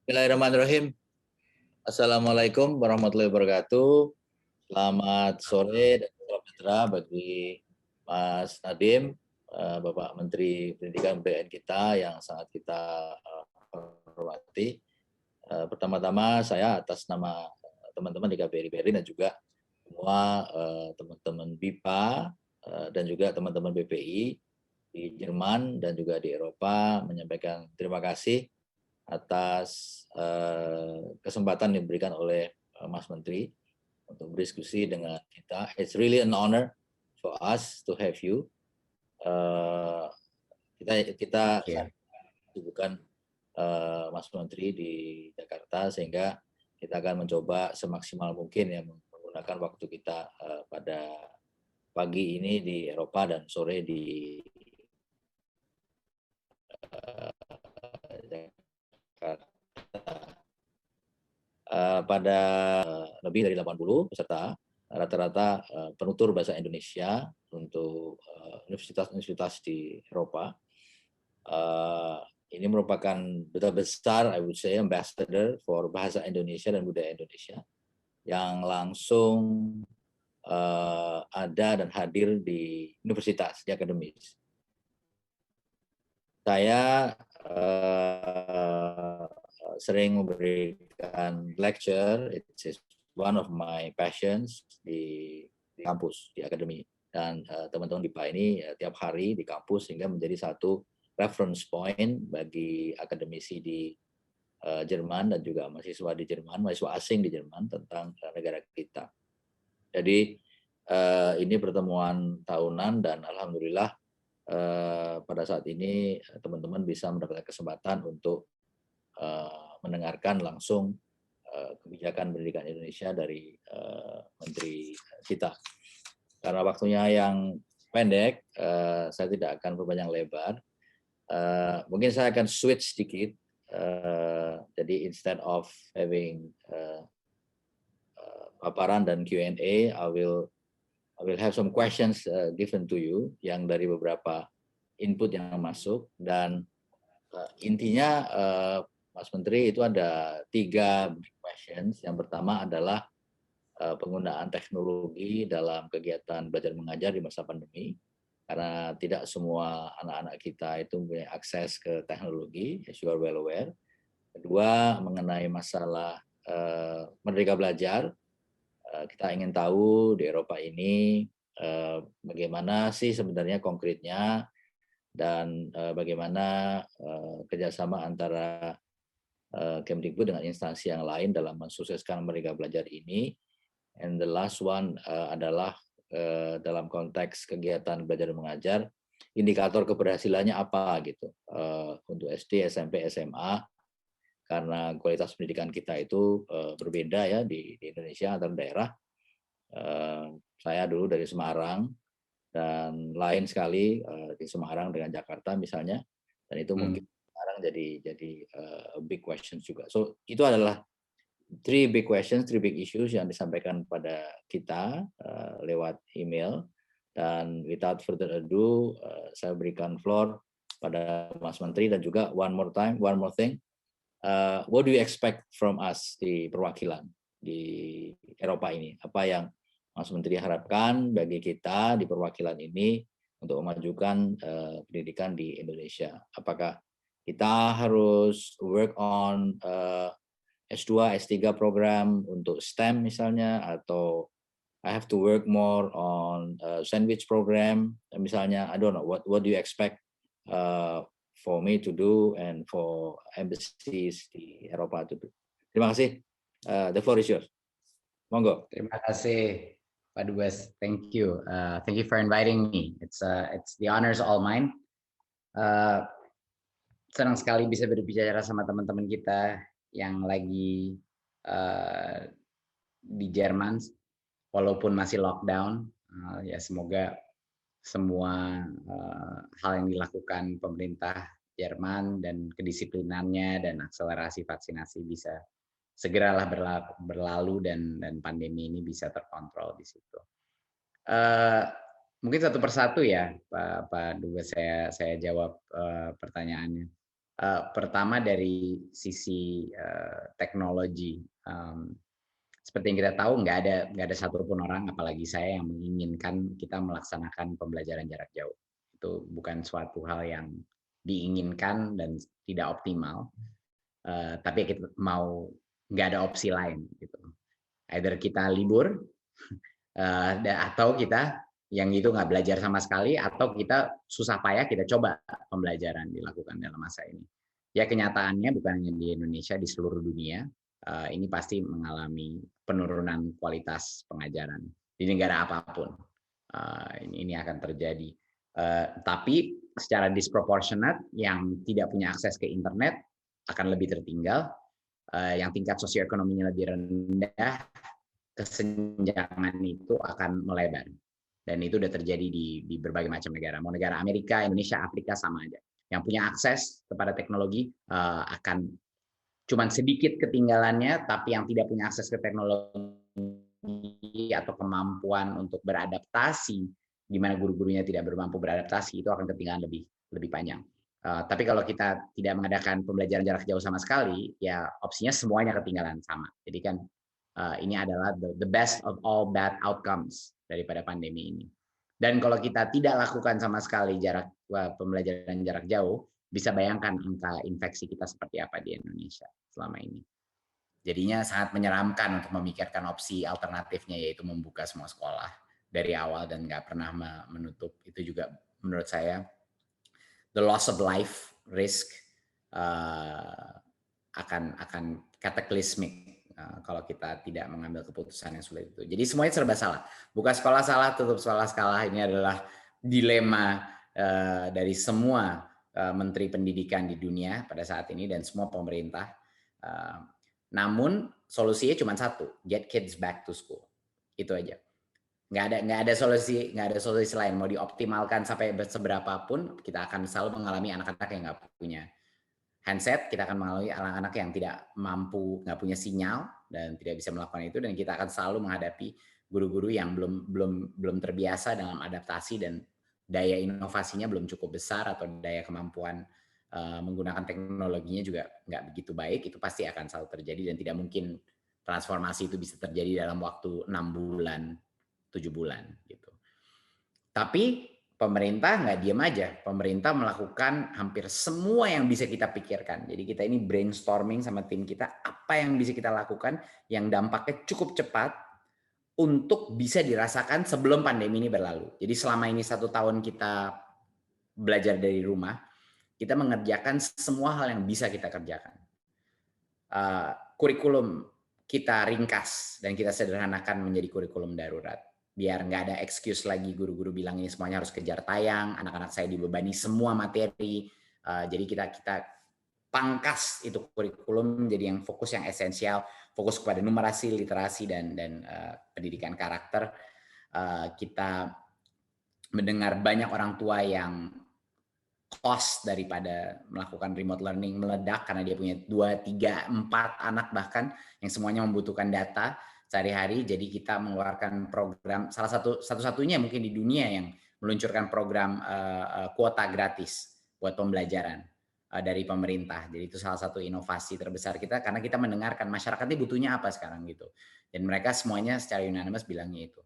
Bismillahirrahmanirrahim. Assalamualaikum warahmatullahi wabarakatuh. Selamat sore dan salam sejahtera bagi Mas Nadiem, Bapak Menteri Pendidikan Kebudayaan kita yang sangat kita hormati. Pertama-tama saya atas nama teman-teman di KBRI BRI dan juga semua teman-teman BIPA dan juga teman-teman BPI di Jerman dan juga di Eropa menyampaikan terima kasih atas kesempatan yang diberikan oleh Mas Menteri untuk berdiskusi dengan kita. It's really an honor for us to have you. Kita bukan Mas Menteri di Jakarta, sehingga kita akan mencoba semaksimal mungkin ya menggunakan waktu kita pada pagi ini di Eropa dan sore di Jakarta. Pada lebih dari 80 peserta, rata-rata penutur bahasa Indonesia untuk universitas-universitas di Eropa. Ini merupakan duta besar, I would say, ambassador for bahasa Indonesia dan budaya Indonesia yang langsung ada dan hadir di universitas, di akademis. Saya sering memberikan lecture, it's one of my passions di kampus, di akademi. Dan teman-teman BIPA ini tiap hari di kampus sehingga menjadi satu reference point bagi akademisi di Jerman dan juga mahasiswa di Jerman, mahasiswa asing di Jerman tentang negara kita. Jadi ini pertemuan tahunan dan alhamdulillah pada saat ini teman-teman bisa mendapatkan kesempatan untuk mendengarkan langsung kebijakan pendidikan Indonesia dari Menteri kita. Karena waktunya yang pendek, saya tidak akan berpanjang lebar. Mungkin saya akan switch sedikit. Jadi instead of having paparan dan Q&A, I will have some questions given to you yang dari beberapa input yang masuk, dan intinya Mas Menteri itu ada 3 questions. Yang pertama adalah penggunaan teknologi dalam kegiatan belajar mengajar di masa pandemi, karena tidak semua anak-anak kita itu punya akses ke teknologi, as you are well aware. Kedua, mengenai masalah Merdeka Belajar, kita ingin tahu di Eropa ini bagaimana sih sebenarnya konkretnya, dan bagaimana kerjasama antara Kemdikbud dengan instansi yang lain dalam mensukseskan Merdeka Belajar ini. And the last one adalah dalam konteks kegiatan belajar mengajar, indikator keberhasilannya apa gitu untuk SD, SMP, SMA, karena kualitas pendidikan kita itu berbeda ya di Indonesia antar daerah. Saya dulu dari Semarang dan lain sekali di Semarang dengan Jakarta misalnya, dan itu mungkin sekarang jadi big questions juga. So itu adalah 3 big questions, 3 big issues yang disampaikan pada kita lewat email. Dan without further ado, saya berikan floor pada Mas Menteri, dan juga one more thing, what do you expect from us di perwakilan di Eropa ini? Apa yang Mas Menteri harapkan bagi kita di perwakilan ini untuk memajukan pendidikan di Indonesia? Apakah kita harus work on S2, S3 program untuk STEM misalnya, atau I have to work more on sandwich program misalnya? I don't know, what do you expect for me to do and for embassies di Eropa to do? Terima kasih. The floor is yours. Monggo. Terima kasih Pak Dubes. Thank you. Thank you for inviting me. It's the honors all mine. Senang sekali bisa berbicara sama teman-teman kita yang lagi di Jerman walaupun masih lockdown. Ya semoga semua hal yang dilakukan pemerintah Jerman dan kedisiplinannya dan akselerasi vaksinasi bisa segeralah berlalu dan pandemi ini bisa terkontrol di situ. Mungkin satu persatu ya Pak Dubes, saya jawab pertanyaannya. Pertama dari sisi teknologi, seperti yang kita tahu nggak ada satupun orang, apalagi saya, yang menginginkan kita melaksanakan pembelajaran jarak jauh. Itu bukan suatu hal yang diinginkan dan tidak optimal, tapi kita mau, nggak ada opsi lain gitu. Either kita libur, atau kita yang itu nggak belajar sama sekali, atau kita susah payah kita coba pembelajaran dilakukan dalam masa ini. Ya kenyataannya bukan hanya di Indonesia, di seluruh dunia ini pasti mengalami penurunan kualitas pengajaran di negara apapun. Ini akan terjadi. Tapi secara disproportionate, yang tidak punya akses ke internet akan lebih tertinggal, yang tingkat sosioekonominya lebih rendah, kesenjangan itu akan melebar. Dan itu udah terjadi di berbagai macam negara. Mau negara Amerika, Indonesia, Afrika, sama aja. Yang punya akses kepada teknologi akan cuman sedikit ketinggalannya, tapi yang tidak punya akses ke teknologi atau kemampuan untuk beradaptasi, di mana guru-gurunya tidak bermampu beradaptasi, itu akan ketinggalan lebih panjang. Tapi kalau kita tidak mengadakan pembelajaran jarak jauh sama sekali, ya opsinya semuanya ketinggalan sama. Jadi kan ini adalah the best of all bad outcomes daripada pandemi ini. Dan kalau kita tidak lakukan sama sekali pembelajaran jarak jauh, bisa bayangkan angka infeksi kita seperti apa di Indonesia selama ini. Jadinya sangat menyeramkan untuk memikirkan opsi alternatifnya, yaitu membuka semua sekolah dari awal dan nggak pernah menutup. Itu juga menurut saya the loss of life risk akan cataclysmic kalau kita tidak mengambil keputusan yang sulit itu. Jadi semuanya serba salah. Buka sekolah salah, tutup sekolah salah. Ini adalah dilema dari semua menteri pendidikan di dunia pada saat ini dan semua pemerintah. Namun solusinya cuma satu, get kids back to school. Itu aja. Nggak ada solusi lain. Mau dioptimalkan sampai seberapa pun, kita akan selalu mengalami anak-anak yang nggak punya handset, kita akan mengalami anak-anak yang tidak mampu, nggak punya sinyal dan tidak bisa melakukan itu, dan kita akan selalu menghadapi guru-guru yang belum terbiasa dalam adaptasi dan daya inovasinya belum cukup besar, atau daya kemampuan menggunakan teknologinya juga nggak begitu baik. Itu pasti akan selalu terjadi dan tidak mungkin transformasi itu bisa terjadi dalam waktu 6 bulan, 7 bulan gitu. Tapi pemerintah nggak diam aja. Pemerintah melakukan hampir semua yang bisa kita pikirkan. Jadi kita ini brainstorming sama tim kita, apa yang bisa kita lakukan yang dampaknya cukup cepat untuk bisa dirasakan sebelum pandemi ini berlalu. Jadi selama ini 1 tahun kita belajar dari rumah, kita mengerjakan semua hal yang bisa kita kerjakan. Kurikulum kita ringkas dan kita sederhanakan menjadi kurikulum darurat. Biar nggak ada excuse lagi guru-guru bilang ini semuanya harus kejar tayang, anak-anak saya dibebani semua materi. Jadi kita pangkas itu kurikulum jadi yang fokus, yang esensial, fokus kepada numerasi, literasi, dan pendidikan karakter. Kita mendengar banyak orang tua yang cost daripada melakukan remote learning meledak karena dia punya 2, 3, 4 anak bahkan yang semuanya membutuhkan data sehari-hari. Jadi kita mengeluarkan program, salah satu-satunya mungkin di dunia yang meluncurkan program kuota gratis buat pembelajaran dari pemerintah. Jadi itu salah satu inovasi terbesar kita karena kita mendengarkan masyarakat ini butuhnya apa sekarang gitu. Dan mereka semuanya secara unanimous bilangnya itu.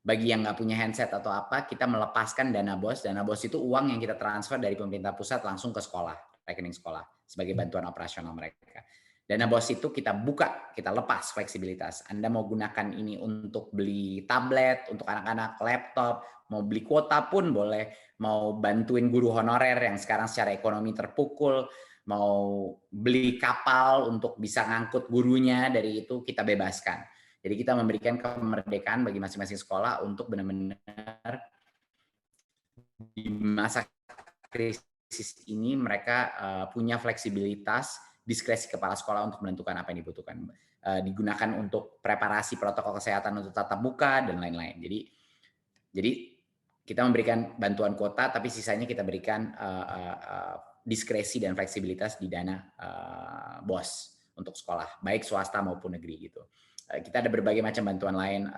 Bagi yang nggak punya handset atau apa, kita melepaskan dana BOS. Dana BOS itu uang yang kita transfer dari pemerintah pusat langsung ke sekolah, rekening sekolah, sebagai bantuan operasional mereka. Dana BOS itu kita buka, kita lepas fleksibilitas. Anda mau gunakan ini untuk beli tablet, untuk anak-anak laptop, mau beli kuota pun boleh, mau bantuin guru honorer yang sekarang secara ekonomi terpukul, mau beli kapal untuk bisa ngangkut gurunya, dari itu kita bebaskan. Jadi kita memberikan kemerdekaan bagi masing-masing sekolah untuk benar-benar di masa krisis ini mereka punya fleksibilitas, diskresi kepala sekolah untuk menentukan apa yang dibutuhkan. Digunakan untuk preparasi protokol kesehatan untuk tatap muka dan lain-lain. Jadi kita memberikan bantuan kuota, tapi sisanya kita berikan diskresi dan fleksibilitas di dana BOS untuk sekolah, baik swasta maupun negeri gitu. Kita ada berbagai macam bantuan lain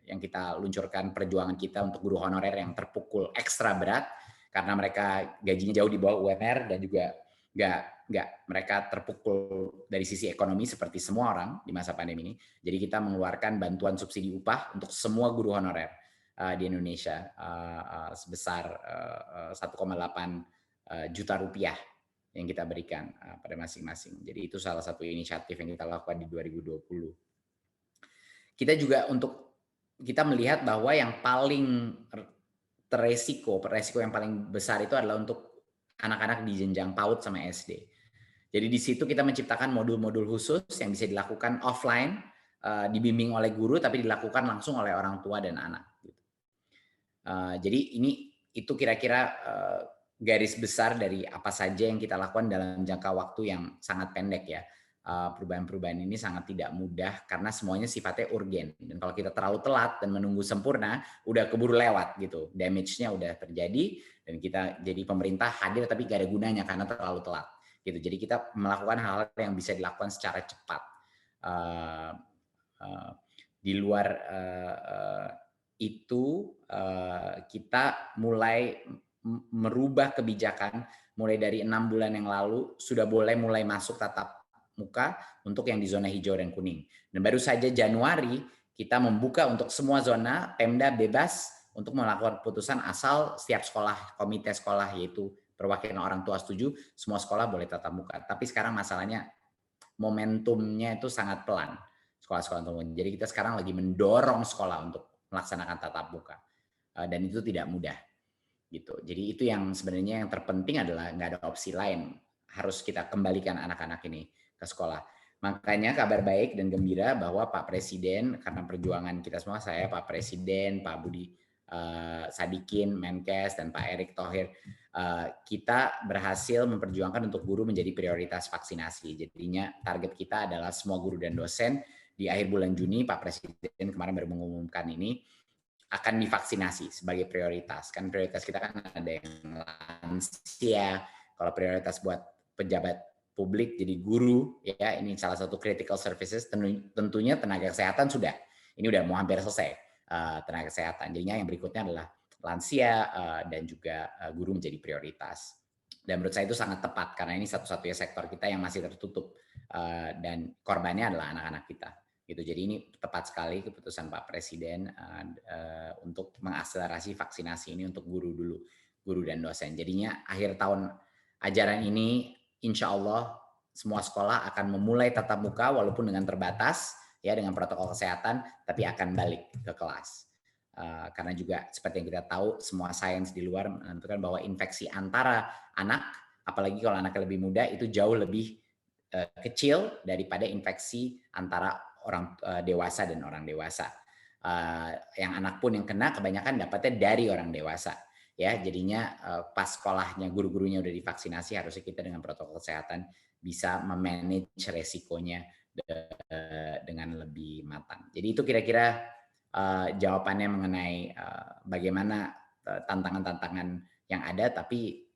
yang kita luncurkan, perjuangan kita untuk guru honorer yang terpukul ekstra berat karena mereka gajinya jauh di bawah UMR dan juga mereka terpukul dari sisi ekonomi seperti semua orang di masa pandemi ini. Jadi kita mengeluarkan bantuan subsidi upah untuk semua guru honorer di Indonesia sebesar 1,8 juta rupiah yang kita berikan pada masing-masing. Jadi itu salah satu inisiatif yang kita lakukan di 2020. Kita melihat bahwa yang paling resiko yang paling besar itu adalah untuk anak-anak di jenjang PAUD sama SD. Jadi di situ kita menciptakan modul-modul khusus yang bisa dilakukan offline, dibimbing oleh guru, tapi dilakukan langsung oleh orang tua dan anak. Jadi itu kira-kira garis besar dari apa saja yang kita lakukan dalam jangka waktu yang sangat pendek ya. Perubahan-perubahan ini sangat tidak mudah karena semuanya sifatnya urgen. Dan kalau kita terlalu telat dan menunggu sempurna, udah keburu lewat gitu. Damage-nya udah terjadi dan kita jadi pemerintah hadir tapi gak ada gunanya karena terlalu telat. Gitu. Jadi kita melakukan hal-hal yang bisa dilakukan secara cepat. Di luar itu kita mulai merubah kebijakan mulai dari 6 bulan yang lalu sudah mulai masuk tatap muka untuk yang di zona hijau dan kuning. Dan baru saja Januari kita membuka untuk semua zona, Pemda bebas untuk melakukan keputusan asal setiap sekolah, komite sekolah yaitu perwakilan orang tua setuju, semua sekolah boleh tatap muka. Tapi sekarang masalahnya momentumnya itu sangat pelan. Sekolah-sekolah umum. Jadi kita sekarang lagi mendorong sekolah untuk melaksanakan tatap muka. Dan itu tidak mudah. Gitu. Jadi itu yang sebenarnya yang terpenting adalah nggak ada opsi lain. Harus kita kembalikan anak-anak ini ke sekolah. Makanya kabar baik dan gembira bahwa Pak Presiden, karena perjuangan kita semua, saya, Pak Presiden, Pak Budi Sadikin, Menkes, dan Pak Erick Thohir, kita berhasil memperjuangkan untuk guru menjadi prioritas vaksinasi. Jadinya target kita adalah semua guru dan dosen di akhir bulan Juni, Pak Presiden kemarin baru mengumumkan ini, akan divaksinasi sebagai prioritas. Kan prioritas kita kan ada yang lansia, kalau prioritas buat pejabat publik jadi guru, ya ini salah satu critical services, tentunya tenaga kesehatan sudah. Ini udah mau hampir selesai tenaga kesehatan. Jadinya yang berikutnya adalah lansia dan juga guru menjadi prioritas. Dan menurut saya itu sangat tepat karena ini satu-satunya sektor kita yang masih tertutup dan korbannya adalah anak-anak kita. Gitu. Jadi ini tepat sekali keputusan Pak Presiden untuk mengakselerasi vaksinasi ini untuk guru dulu, guru dan dosen. Jadinya akhir tahun ajaran ini insya Allah semua sekolah akan memulai tatap muka walaupun dengan terbatas ya dengan protokol kesehatan, tapi akan balik ke kelas. Karena juga seperti yang kita tahu semua sains di luar menentukan bahwa infeksi antara anak, apalagi kalau anaknya lebih muda itu jauh lebih kecil daripada infeksi antara orang dewasa dan orang dewasa. Yang anak pun yang kena kebanyakan dapatnya dari orang dewasa. Ya, jadinya pas sekolahnya guru-gurunya udah divaksinasi, harusnya kita dengan protokol kesehatan bisa memanage resikonya dengan lebih matang. Jadi itu kira-kira jawabannya mengenai bagaimana tantangan-tantangan yang ada, tapi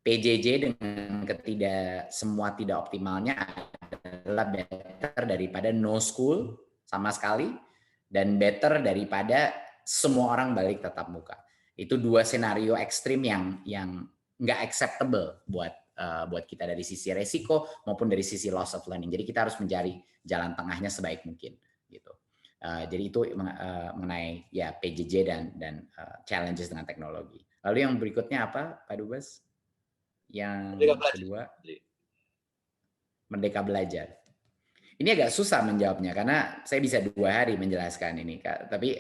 PJJ dengan semua tidak optimalnya adalah better daripada no school sama sekali dan better daripada semua orang balik tatap muka. Itu dua senario ekstrim yang nggak acceptable buat kita dari sisi resiko maupun dari sisi loss of learning. Jadi kita harus mencari jalan tengahnya sebaik mungkin gitu. Jadi itu mengenai ya PJJ dan challenges dengan teknologi. Lalu yang berikutnya apa, Pak Dubes? Yang kedua, Merdeka Belajar. Ini agak susah menjawabnya karena saya bisa 2 hari menjelaskan ini, Kak. Tapi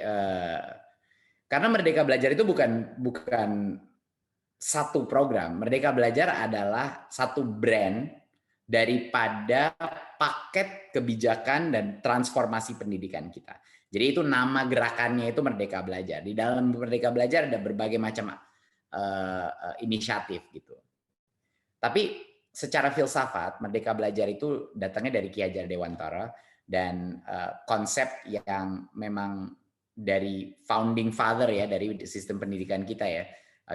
karena Merdeka Belajar itu bukan satu program. Merdeka Belajar adalah satu brand daripada paket kebijakan dan transformasi pendidikan kita. Jadi itu nama gerakannya itu Merdeka Belajar. Di dalam Merdeka Belajar ada berbagai macam inisiatif gitu. Tapi secara filsafat, Merdeka Belajar itu datangnya dari Ki Hajar Dewantara dan konsep yang memang dari founding father ya dari sistem pendidikan kita ya,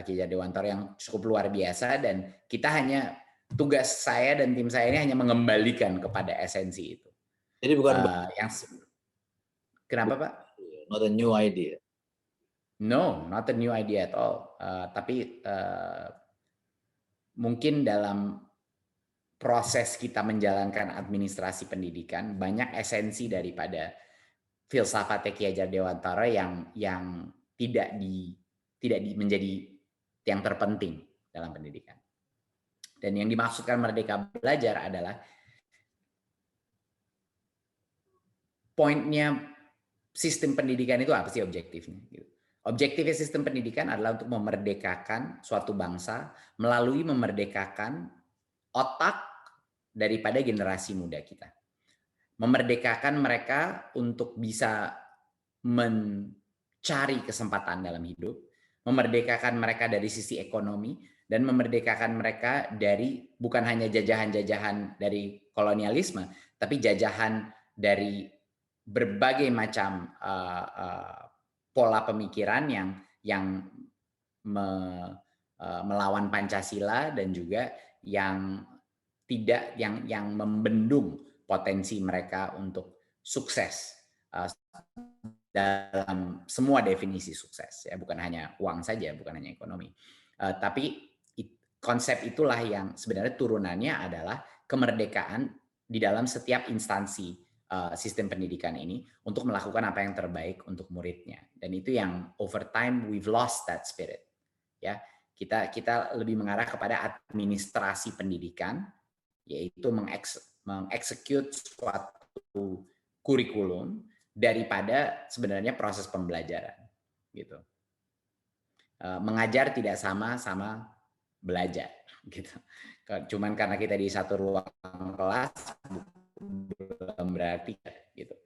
Ki Hajar Dewantara yang cukup luar biasa dan kita hanya tugas saya dan tim saya ini hanya mengembalikan kepada esensi itu. Jadi bukan kenapa Pak? Not a new idea. No, not a new idea at all. Tapi mungkin dalam proses kita menjalankan administrasi pendidikan, banyak esensi daripada filsafat Ki Hajar Dewantara yang tidak menjadi yang terpenting dalam pendidikan. Dan yang dimaksudkan Merdeka Belajar adalah poinnya sistem pendidikan itu apa sih objektifnya? Objektifnya sistem pendidikan adalah untuk memerdekakan suatu bangsa melalui memerdekakan otak daripada generasi muda kita. Memerdekakan mereka untuk bisa mencari kesempatan dalam hidup, memerdekakan mereka dari sisi ekonomi, dan memerdekakan mereka dari bukan hanya jajahan-jajahan dari kolonialisme, tapi jajahan dari berbagai macam pola pemikiran yang melawan Pancasila dan juga yang membendung potensi mereka untuk sukses dalam semua definisi sukses, ya, bukan hanya uang saja, bukan hanya ekonomi, tapi konsep itulah yang sebenarnya turunannya adalah kemerdekaan di dalam setiap instansi sistem pendidikan ini untuk melakukan apa yang terbaik untuk muridnya. Dan itu yang over time we've lost that spirit. Ya, kita lebih mengarah kepada administrasi pendidikan, yaitu mengeksekut suatu kurikulum daripada sebenarnya proses pembelajaran, gitu. Mengajar tidak sama belajar, gitu. Cuman karena kita di satu ruang kelas belum berarti, gitu.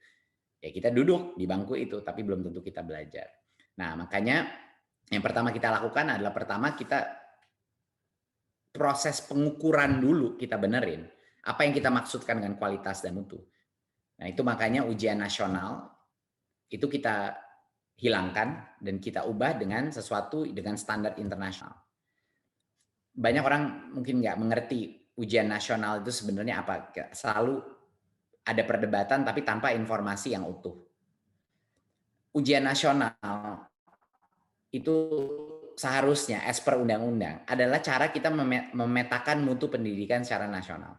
Ya kita duduk di bangku itu, tapi belum tentu kita belajar. Nah, makanya yang pertama kita lakukan adalah kita proses pengukuran dulu, kita benerin apa yang kita maksudkan dengan kualitas dan mutu. Nah, itu makanya ujian nasional itu kita hilangkan dan kita ubah dengan sesuatu dengan standar internasional. Banyak orang mungkin nggak mengerti ujian nasional itu sebenarnya apa. Selalu ada perdebatan tapi tanpa informasi yang utuh. Ujian nasional itu seharusnya as per undang-undang adalah cara kita memetakan mutu pendidikan secara nasional.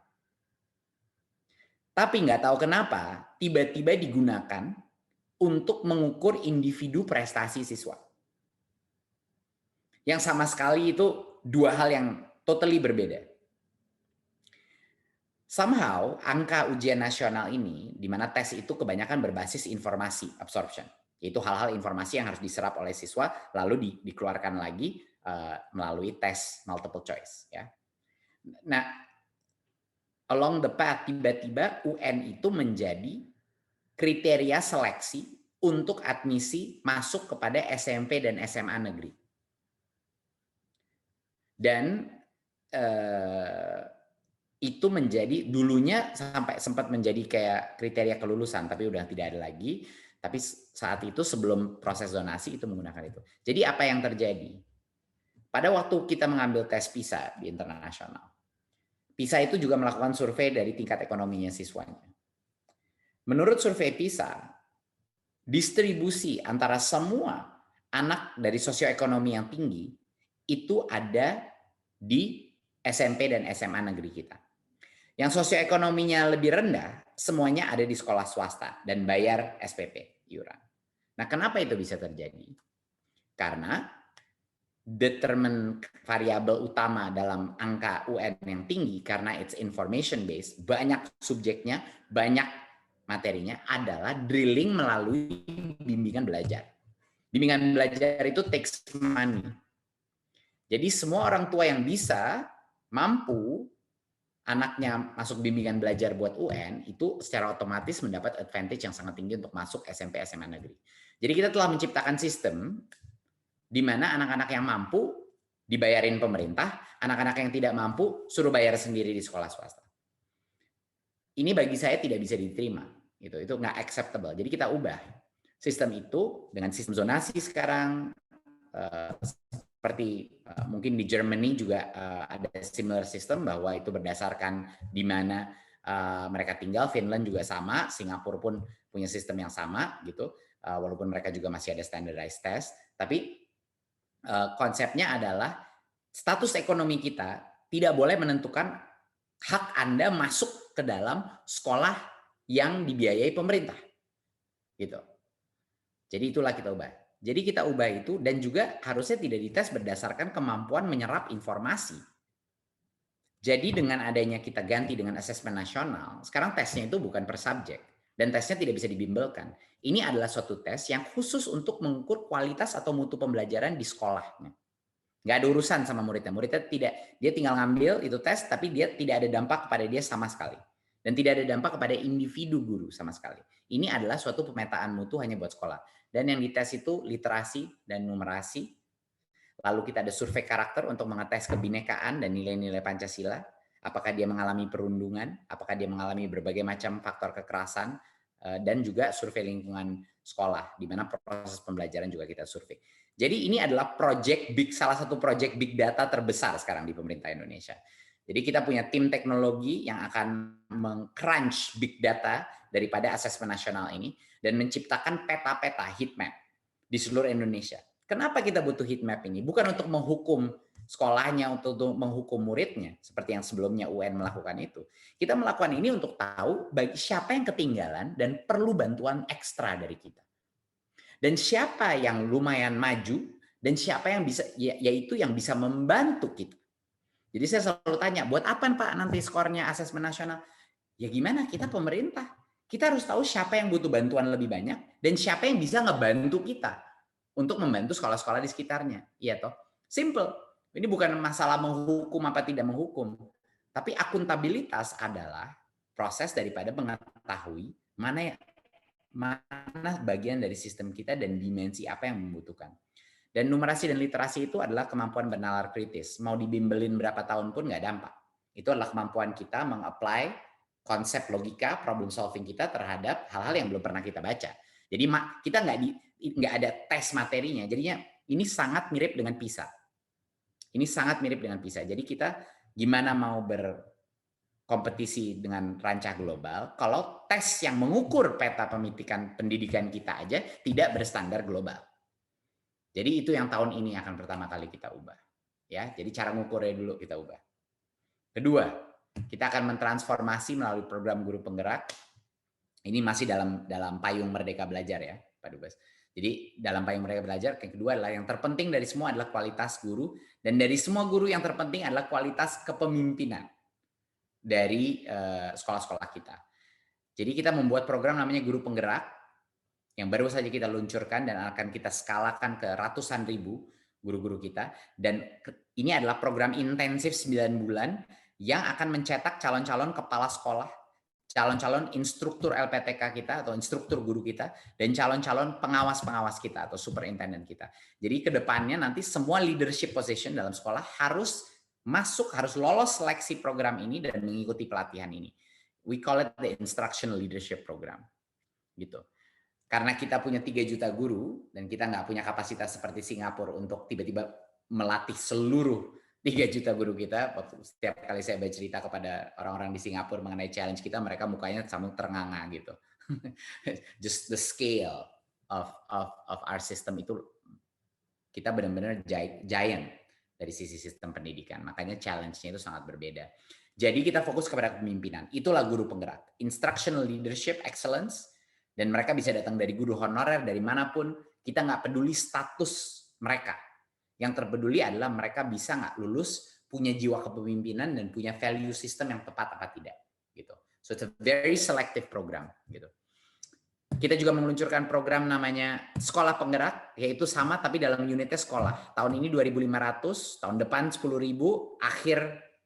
Tapi nggak tahu kenapa tiba-tiba digunakan untuk mengukur individu prestasi siswa. Yang sama sekali itu dua hal yang totally berbeda. Somehow angka ujian nasional ini, di mana tes itu kebanyakan berbasis informasi absorption, yaitu hal-hal informasi yang harus diserap oleh siswa lalu dikeluarkan lagi melalui tes multiple choice. Ya. Nah, along the path tiba-tiba UN itu menjadi kriteria seleksi untuk admisi masuk kepada SMP dan SMA negeri. Dan itu menjadi dulunya sampai sempat menjadi kayak kriteria kelulusan, tapi udah tidak ada lagi. Tapi saat itu sebelum proses zonasi itu menggunakan itu. Jadi apa yang terjadi? Pada waktu kita mengambil tes PISA di internasional, PISA itu juga melakukan survei dari tingkat ekonominya siswanya. Menurut survei PISA, distribusi antara semua anak dari sosioekonomi yang tinggi itu ada di SMP dan SMA negeri kita. Yang sosioekonominya lebih rendah, semuanya ada di sekolah swasta dan bayar SPP, iuran. Nah, kenapa itu bisa terjadi? Karena determine variabel utama dalam angka UN yang tinggi, karena it's information based, banyak subjeknya, banyak materinya adalah drilling melalui bimbingan belajar. Bimbingan belajar itu takes money. Jadi semua orang tua yang bisa, mampu, anaknya masuk bimbingan belajar buat UN, itu secara otomatis mendapat advantage yang sangat tinggi untuk masuk SMP SMA negeri. Jadi kita telah menciptakan sistem di mana anak-anak yang mampu dibayarin pemerintah, anak-anak yang tidak mampu suruh bayar sendiri di sekolah swasta. Ini bagi saya tidak bisa diterima, itu nggak acceptable. Jadi kita ubah sistem itu dengan sistem zonasi sekarang, seperti mungkin di Germany juga ada similar system bahwa itu berdasarkan di mana mereka tinggal. Finland juga sama, Singapura pun punya sistem yang sama gitu, walaupun mereka juga masih ada standardized test. Tapi konsepnya adalah status ekonomi kita tidak boleh menentukan hak Anda masuk ke dalam sekolah yang dibiayai pemerintah. Gitu. Jadi itulah kita ubah. Jadi kita ubah itu dan juga harusnya tidak dites berdasarkan kemampuan menyerap informasi. Jadi dengan adanya kita ganti dengan asesmen nasional, sekarang tesnya itu bukan per subjek dan tesnya tidak bisa dibimbelkan. Ini adalah suatu tes yang khusus untuk mengukur kualitas atau mutu pembelajaran di sekolahnya. Nggak ada urusan sama muridnya. Muridnya tidak, dia tinggal ngambil itu tes, tapi dia tidak ada dampak kepada dia sama sekali. Dan tidak ada dampak kepada individu guru sama sekali. Ini adalah suatu pemetaan mutu hanya buat sekolah. Dan yang dites itu literasi dan numerasi. Lalu kita ada survei karakter untuk mengetes kebinekaan dan nilai-nilai Pancasila. Apakah dia mengalami perundungan, apakah dia mengalami berbagai macam faktor kekerasan, dan juga survei lingkungan sekolah, di mana proses pembelajaran juga kita survei. Jadi ini adalah salah satu project big data terbesar sekarang di pemerintah Indonesia. Jadi kita punya tim teknologi yang akan meng-crunch big data daripada asesmen nasional ini dan menciptakan peta-peta heat map di seluruh Indonesia. Kenapa kita butuh heat map ini? Bukan untuk menghukum sekolahnya, untuk menghukum muridnya, seperti yang sebelumnya UN melakukan itu. Kita melakukan ini untuk tahu bagi siapa yang ketinggalan dan perlu bantuan ekstra dari kita. Dan siapa yang lumayan maju, dan siapa yang bisa, yaitu yang bisa membantu kita. Jadi saya selalu tanya, buat apa Pak nanti skornya asesmen nasional? Ya gimana, kita pemerintah. Kita harus tahu siapa yang butuh bantuan lebih banyak, dan siapa yang bisa ngebantu kita untuk membantu sekolah-sekolah di sekitarnya. Iya toh? Simple. Ini bukan masalah menghukum apa tidak menghukum. Tapi akuntabilitas adalah proses daripada mengetahui mana bagian dari sistem kita dan dimensi apa yang membutuhkan. Dan numerasi dan literasi itu adalah kemampuan bernalar kritis. Mau dibimbelin berapa tahun pun nggak dampak. Itu adalah kemampuan kita meng-apply konsep logika, problem solving kita terhadap hal-hal yang belum pernah kita baca. Jadi kita nggak ada tes materinya. Jadinya ini sangat mirip dengan PISA. Ini sangat mirip dengan PISA. Jadi kita gimana mau berkompetisi dengan rancah global kalau tes yang mengukur peta pendidikan kita aja tidak berstandar global. Jadi itu yang tahun ini akan pertama kali kita ubah. Ya, jadi cara ngukurnya dulu kita ubah. Kedua, kita akan mentransformasi melalui program guru penggerak. Ini masih dalam payung Merdeka Belajar ya, Pak Dubes. Jadi dalam payung Merdeka Belajar, yang kedua adalah yang terpenting dari semua adalah kualitas guru, dan dari semua guru yang terpenting adalah kualitas kepemimpinan dari sekolah-sekolah kita. Jadi kita membuat program namanya Guru Penggerak yang baru saja kita luncurkan dan akan kita skalakan ke ratusan ribu guru-guru kita. Dan ini adalah program intensif 9 bulan yang akan mencetak calon-calon kepala sekolah, calon-calon instruktur LPTK kita atau instruktur guru kita, dan calon-calon pengawas-pengawas kita atau superintendent kita. Jadi ke depannya nanti semua leadership position dalam sekolah harus lolos seleksi program ini dan mengikuti pelatihan ini. We call it the Instructional Leadership Program. Gitu. Karena kita punya 3 juta guru dan kita nggak punya kapasitas seperti Singapura untuk tiba-tiba melatih seluruh 3 juta guru kita. Setiap kali saya bercerita kepada orang-orang di Singapura mengenai challenge kita, mereka mukanya sama ternganga gitu. Just the scale of our system itu, kita benar-benar giant dari sisi sistem pendidikan. Makanya challenge-nya itu sangat berbeda. Jadi kita fokus kepada kepemimpinan. Itulah guru penggerak. Instructional Leadership Excellence. Dan mereka bisa datang dari guru honorer, dari manapun. Kita nggak peduli status mereka. Yang terpeduli adalah mereka bisa nggak lulus, punya jiwa kepemimpinan, dan punya value system yang tepat apa tidak. Gitu. So it's a very selective program. Gitu. Kita juga meluncurkan program namanya Sekolah Penggerak, yaitu sama tapi dalam unitnya sekolah. Tahun ini 2.500, tahun depan 10.000, akhir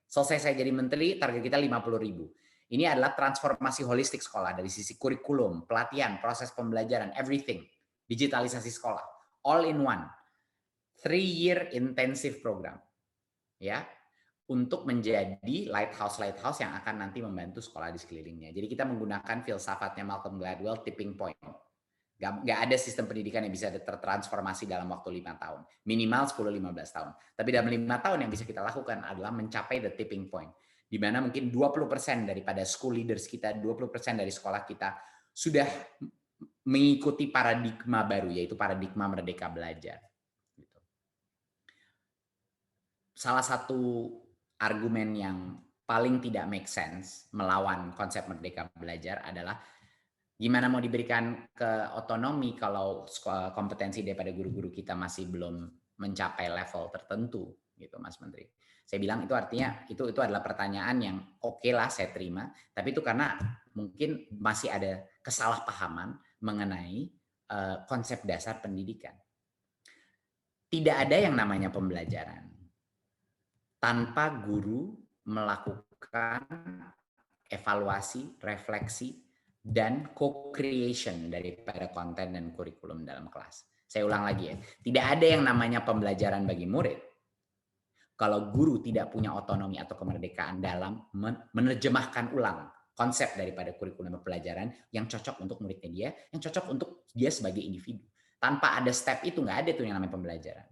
selesai saya jadi menteri, target kita 50.000. Ini adalah transformasi holistik sekolah dari sisi kurikulum, pelatihan, proses pembelajaran, everything. Digitalisasi sekolah, all in one. 3-year intensive program. Ya, untuk menjadi lighthouse yang akan nanti membantu sekolah di sekelilingnya. Jadi kita menggunakan filsafatnya Malcolm Gladwell, tipping point. Nggak ada sistem pendidikan yang bisa tertransformasi dalam waktu 5 tahun. Minimal 10-15 tahun. Tapi dalam 5 tahun yang bisa kita lakukan adalah mencapai the tipping point. Di mana mungkin 20% daripada school leaders kita, 20% dari sekolah kita sudah mengikuti paradigma baru, yaitu paradigma Merdeka Belajar. Salah satu argumen yang paling tidak make sense melawan konsep merdeka belajar adalah gimana mau diberikan ke otonomi kalau kompetensi daripada guru-guru kita masih belum mencapai level tertentu gitu Mas Menteri. Saya bilang itu artinya itu adalah pertanyaan yang oke lah saya terima, tapi itu karena mungkin masih ada kesalahpahaman mengenai konsep dasar pendidikan. Tidak ada yang namanya pembelajaran tanpa guru melakukan evaluasi, refleksi, dan co-creation daripada konten dan kurikulum dalam kelas. Saya ulang lagi ya, tidak ada yang namanya pembelajaran bagi murid kalau guru tidak punya otonomi atau kemerdekaan dalam menerjemahkan ulang konsep daripada kurikulum pelajaran yang cocok untuk muridnya dia, yang cocok untuk dia sebagai individu. Tanpa ada step itu nggak ada tuh yang namanya pembelajaran.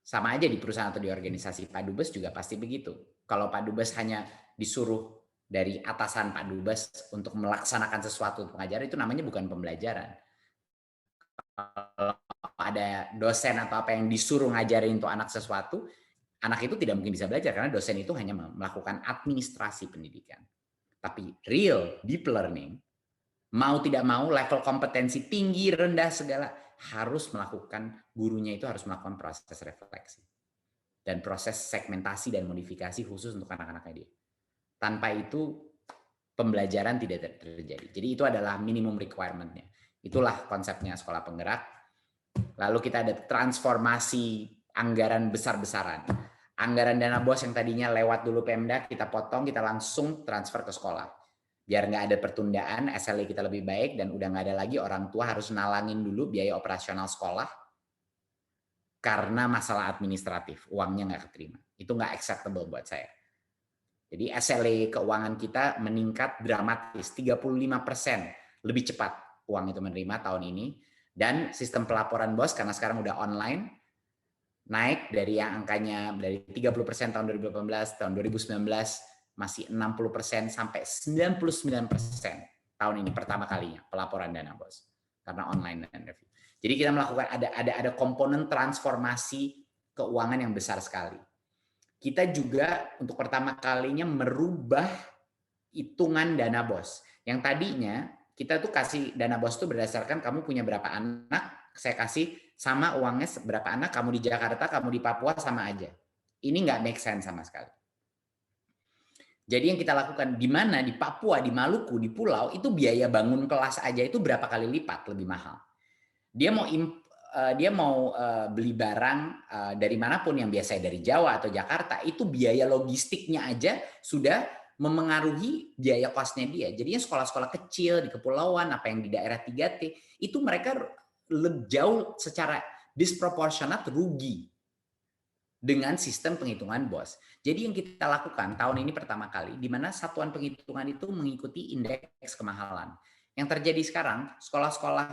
Sama aja di perusahaan atau di organisasi Pak Dubes juga pasti begitu. Kalau Pak Dubes hanya disuruh dari atasan Pak Dubes untuk melaksanakan sesuatu pengajaran, itu namanya bukan pembelajaran. Kalau ada dosen atau apa yang disuruh ngajarin untuk anak sesuatu, anak itu tidak mungkin bisa belajar karena dosen itu hanya melakukan administrasi pendidikan. Tapi real deep learning, mau tidak mau level kompetensi tinggi, rendah, segala harus melakukan, gurunya itu harus melakukan proses refleksi dan proses segmentasi dan modifikasi khusus untuk anak-anaknya dia. Tanpa itu pembelajaran tidak terjadi. Jadi itu adalah minimum requirement-nya. Itulah konsepnya sekolah penggerak. Lalu kita ada transformasi anggaran besar-besaran. Anggaran dana BOS yang tadinya lewat dulu Pemda, kita potong, kita langsung transfer ke sekolah. Biar nggak ada pertundaan, SLA kita lebih baik, dan udah nggak ada lagi orang tua harus nalangin dulu biaya operasional sekolah karena masalah administratif, uangnya nggak keterima. Itu nggak acceptable buat saya. Jadi SLA keuangan kita meningkat dramatis, 35% lebih cepat uang itu menerima tahun ini. Dan sistem pelaporan BOS karena sekarang udah online, naik dari yang angkanya dari 30% tahun 2018, tahun 2019 masih 60% sampai 99% tahun ini pertama kalinya pelaporan dana BOS karena online dan review. Jadi kita melakukan ada komponen transformasi keuangan yang besar sekali. Kita juga untuk pertama kalinya merubah hitungan dana BOS. Yang tadinya kita tuh kasih dana BOS tuh berdasarkan kamu punya berapa anak, saya kasih sama uangnya berapa anak, kamu di Jakarta, kamu di Papua sama aja. Ini nggak make sense sama sekali. Jadi yang kita lakukan di mana, di Papua, di Maluku, di pulau, itu biaya bangun kelas aja itu berapa kali lipat lebih mahal. Dia mau beli barang dari manapun yang biasanya dari Jawa atau Jakarta, itu biaya logistiknya aja sudah memengaruhi biaya kosnya dia. Jadinya sekolah-sekolah kecil di kepulauan, apa yang di daerah 3T, itu mereka jauh secara disproporsionat rugi dengan sistem penghitungan BOS. Jadi yang kita lakukan tahun ini pertama kali, di mana satuan penghitungan itu mengikuti indeks kemahalan. Yang terjadi sekarang, sekolah-sekolah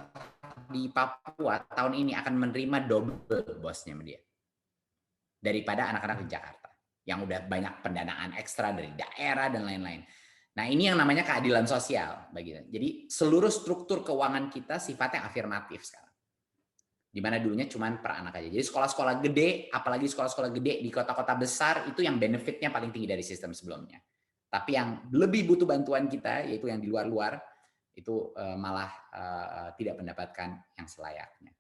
di Papua tahun ini akan menerima double BOS-nya dia daripada anak-anak di Jakarta yang udah banyak pendanaan ekstra dari daerah dan lain-lain. Nah, ini yang namanya keadilan sosial bagi kita. Jadi seluruh struktur keuangan kita sifatnya afirmatif sekarang. Di mana dulunya cuma per anak aja. Jadi sekolah-sekolah gede, apalagi sekolah-sekolah gede di kota-kota besar, itu yang benefitnya paling tinggi dari sistem sebelumnya. Tapi yang lebih butuh bantuan kita, yaitu yang di luar-luar, itu malah tidak mendapatkan yang selayaknya.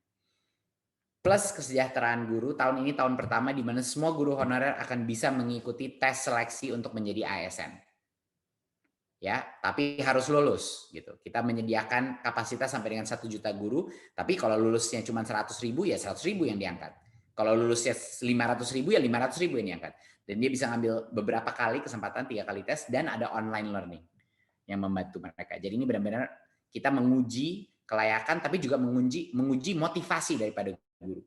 Plus kesejahteraan guru, tahun ini tahun pertama di mana semua guru honorer akan bisa mengikuti tes seleksi untuk menjadi ASN. Ya, tapi harus lulus gitu. Kita menyediakan kapasitas sampai dengan 1 juta guru, tapi kalau lulusnya cuma 100.000 ya 100.000 yang diangkat. Kalau lulusnya 500.000 ya 500.000 yang diangkat. Dan dia bisa ngambil beberapa kali kesempatan, 3 kali tes, dan ada online learning yang membantu mereka. Jadi ini benar-benar kita menguji kelayakan, tapi juga menguji motivasi daripada guru.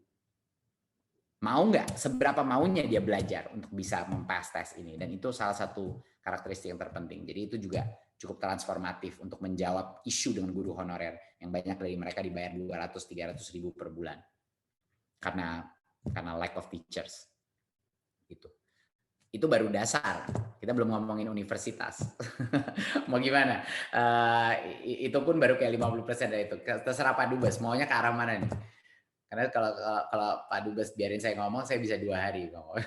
Mau nggak, seberapa maunya dia belajar untuk bisa mempas tes ini. Dan itu salah satu karakteristik yang terpenting. Jadi itu juga cukup transformatif untuk menjawab isu dengan guru honorer yang banyak dari mereka dibayar 200-300.000 per bulan karena lack of teachers. Itu baru dasar. Kita belum ngomongin universitas. Mau gimana? Itu pun baru kayak 50% dari itu. Terserah Pak Dubes, maunya ke arah mana nih? Karena kalau Pak Dubes biarin saya ngomong, saya bisa 2 hari ngomong.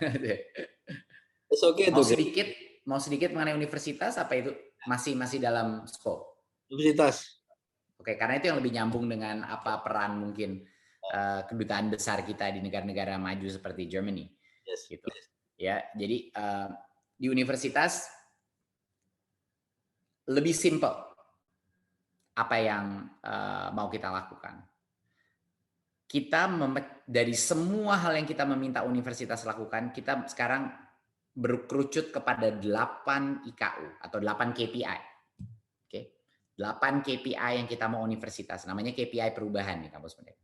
It's okay Mau sedikit, mau sedikit mengenai universitas, apa itu masih dalam scope? Universitas. Oke, karena itu yang lebih nyambung dengan apa peran mungkin kedutaan besar kita di negara-negara maju seperti Germany, gitu. Ya, jadi di universitas lebih simple apa yang mau kita lakukan. Kita dari semua hal yang kita meminta universitas lakukan, kita sekarang berkerucut kepada 8 IKU atau 8 KPI. Oke. 8 KPI yang kita mau universitas, namanya KPI perubahan di kampus Merdeka.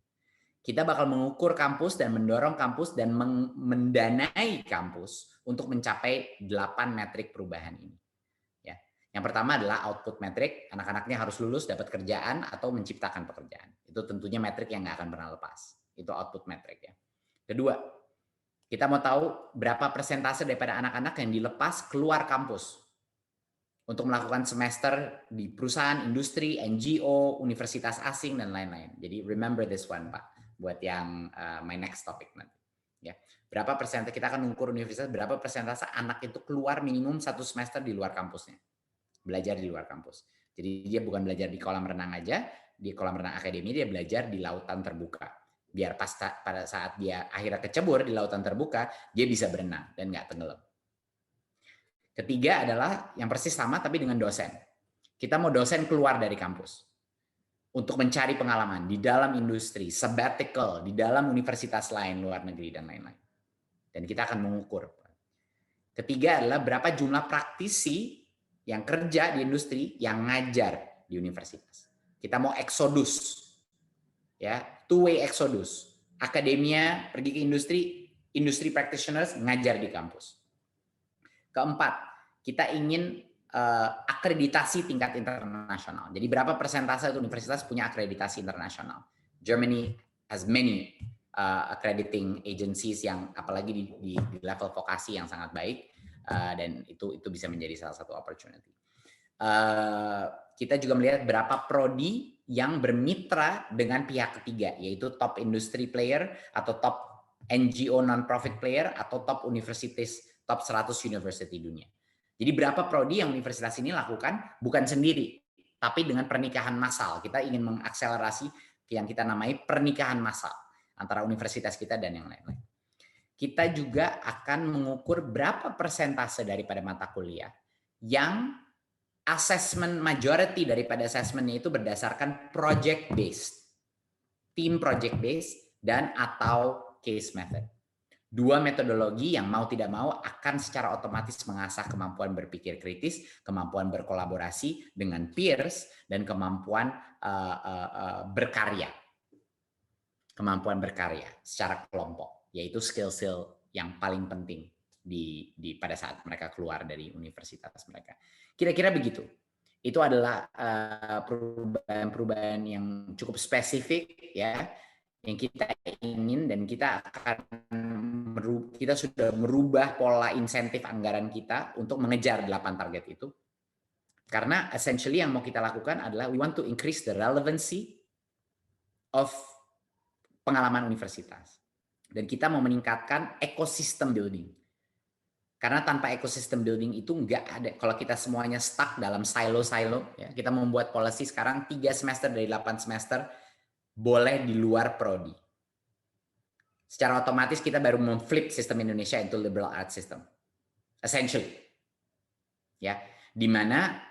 Kita bakal mengukur kampus dan mendorong kampus dan mendanai kampus untuk mencapai 8 metrik perubahan ini. Ya. Yang pertama adalah output metrik, anak-anaknya harus lulus, dapat kerjaan, atau menciptakan pekerjaan. Itu tentunya metrik yang nggak akan pernah lepas. Itu output metrik ya. Kedua, kita mau tahu berapa persentase daripada anak-anak yang dilepas keluar kampus untuk melakukan semester di perusahaan, industri, NGO, universitas asing, dan lain-lain. Jadi remember this one, Pak, buat yang my next topic nanti. Ya, berapa persentase kita akan mengukur universitas, berapa persentase anak itu keluar minimum 1 semester di luar kampusnya, belajar di luar kampus. Jadi dia bukan belajar di kolam renang aja, di kolam renang akademi, dia belajar di lautan terbuka. Biar pada saat dia akhirnya kecebur di lautan terbuka, dia bisa berenang dan nggak tenggelam. Ketiga adalah yang persis sama tapi dengan dosen. Kita mau dosen keluar dari kampus untuk mencari pengalaman di dalam industri, sabbatical, di dalam universitas lain, luar negeri, dan lain-lain. Dan kita akan mengukur. Ketiga adalah berapa jumlah praktisi yang kerja di industri yang ngajar di universitas. Kita mau eksodus. Ya, two-way exodus. Akademia pergi ke industri practitioners ngajar di kampus. Keempat, kita ingin akreditasi tingkat internasional. Jadi berapa persentase universitas punya akreditasi internasional? Germany has many accrediting agencies yang apalagi di level vokasi yang sangat baik, dan itu bisa menjadi salah satu opportunity. Kita juga melihat berapa prodi yang bermitra dengan pihak ketiga, yaitu top industry player atau top NGO non-profit player atau top universities, top 100 university dunia. Jadi berapa prodi yang universitas ini lakukan bukan sendiri, tapi dengan pernikahan massal. Kita ingin mengakselerasi yang kita namai pernikahan massal antara universitas kita dan yang lain-lain. Kita juga akan mengukur berapa persentase daripada mata kuliah yang assessment majority daripada assessment-nya itu berdasarkan project based, team project based, dan atau case method. Dua metodologi yang mau tidak mau akan secara otomatis mengasah kemampuan berpikir kritis, kemampuan berkolaborasi dengan peers, dan kemampuan berkarya. Kemampuan berkarya secara kelompok, yaitu skill-skill yang paling penting pada saat mereka keluar dari universitas mereka. Kira-kira begitu. Itu adalah perubahan-perubahan yang cukup spesifik ya, yang kita ingin, dan kita sudah merubah pola insentif anggaran kita untuk mengejar 8 target itu. Karena essentially yang mau kita lakukan adalah we want to increase the relevancy of pengalaman universitas. Dan kita mau meningkatkan ekosistem building. Karena tanpa ekosistem building itu nggak ada. Kalau kita semuanya stuck dalam silo-silo, ya, kita membuat policy sekarang 3 semester dari 8 semester boleh di luar prodi. Secara otomatis kita baru memflip sistem Indonesia into liberal arts system. Essentially. Ya, di mana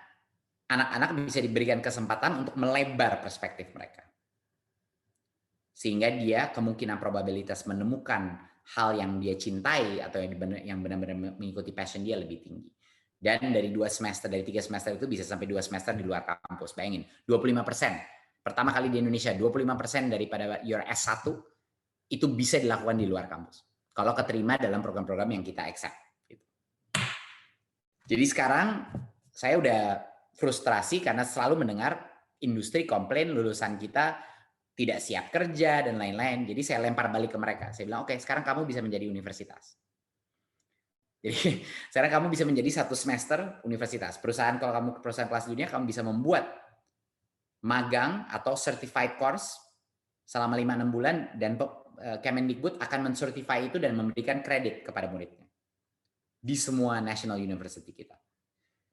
anak-anak bisa diberikan kesempatan untuk melebar perspektif mereka. Sehingga dia kemungkinan probabilitas menemukan hal yang dia cintai atau yang benar-benar mengikuti passion dia lebih tinggi. Dan dari 3 semester itu bisa sampai 2 semester di luar kampus. Bayangin, 25%. Pertama kali di Indonesia, 25% daripada your S1 itu bisa dilakukan di luar kampus. Kalau keterima dalam program-program yang kita accept. Jadi sekarang saya udah frustrasi karena selalu mendengar industri komplain lulusan kita tidak siap kerja dan lain-lain. Jadi saya lempar balik ke mereka. Saya bilang, oke, sekarang kamu bisa menjadi universitas. Jadi sekarang kamu bisa menjadi 1 semester universitas. Perusahaan, kalau kamu perusahaan kelas dunia, kamu bisa membuat magang atau certified course selama 5-6 bulan, dan Kemendikbud akan mencertify itu dan memberikan kredit kepada muridnya. di semua national university kita.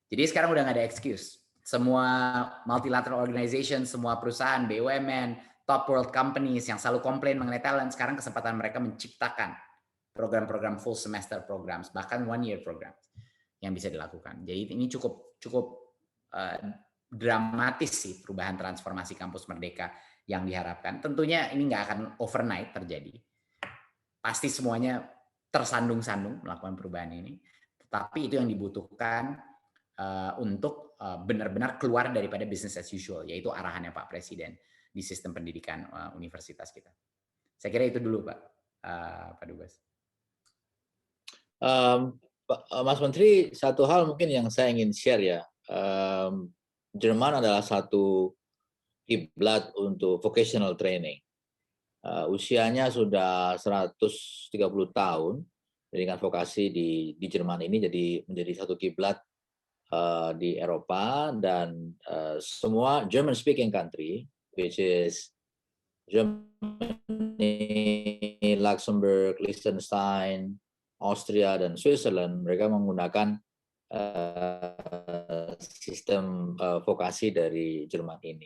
Jadi sekarang udah nggak ada excuse. Semua multilateral organization, semua perusahaan, BUMN, top world companies yang selalu komplain mengenai talent, sekarang kesempatan mereka menciptakan program-program full semester programs, bahkan 1 year programs yang bisa dilakukan. Jadi ini cukup dramatis sih perubahan transformasi kampus Merdeka yang diharapkan. Tentunya ini nggak akan overnight terjadi. Pasti semuanya tersandung-sandung melakukan perubahan ini. Tapi itu yang dibutuhkan untuk benar-benar keluar daripada business as usual, yaitu arahannya Pak Presiden di sistem pendidikan universitas kita. Saya kira itu dulu Pak Dubes. Mas Menteri, satu hal mungkin yang saya ingin share ya. Jerman adalah satu kiblat untuk vocational training. Usianya sudah 130 tahun pendidikan vokasi di Jerman ini menjadi satu kiblat di Eropa, dan semua German speaking country, which is Germany, Luxembourg, Liechtenstein, Austria, dan Switzerland, mereka menggunakan sistem vokasi dari Jerman ini.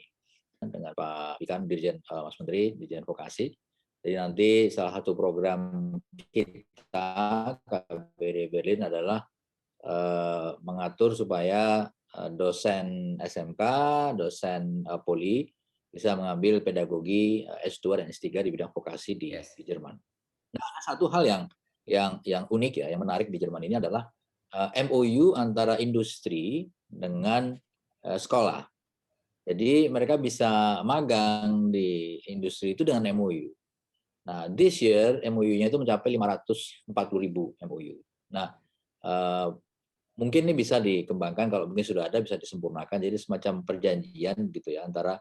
Dengan Pak Ikan, Dirjen Mas Menteri, Dirjen Vokasi. Jadi nanti salah satu program kita KBRI Berlin adalah mengatur supaya dosen SMK, dosen poli bisa mengambil pedagogi S2 dan S3 di bidang vokasi di Jerman. Nah, satu hal yang unik ya, yang menarik di Jerman ini adalah MOU antara industri dengan sekolah. Jadi mereka bisa magang di industri itu dengan MOU. Nah, this year MOU-nya itu mencapai 540.000 MOU. Nah, mungkin ini bisa dikembangkan, kalau mungkin sudah ada bisa disempurnakan, jadi semacam perjanjian gitu ya antara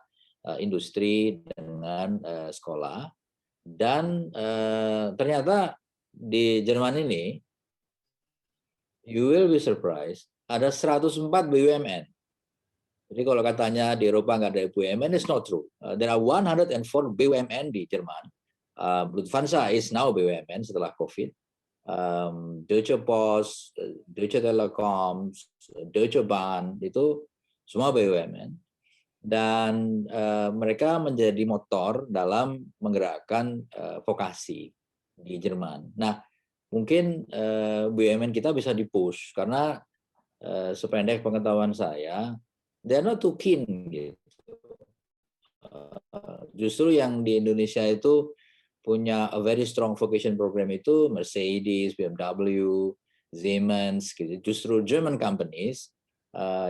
industri dengan sekolah. Dan ternyata di Jerman ini, you will be surprised, ada 104 BUMN. Jadi kalau katanya di Eropa nggak ada BUMN, it's not true. There are 104 BUMN di Jerman. Lufthansa is now BUMN setelah COVID. Deutsche Post, Deutsche Telekom, Deutsche Bahn, itu semua BUMN. Dan mereka menjadi motor dalam menggerakkan vokasi di Jerman. Nah, mungkin BUMN kita bisa di-push, karena sependek pengetahuan saya, they're not too keen gitu. Justru yang di Indonesia itu punya a very strong vocation program itu Mercedes, BMW, Siemens gitu. Justru German companies,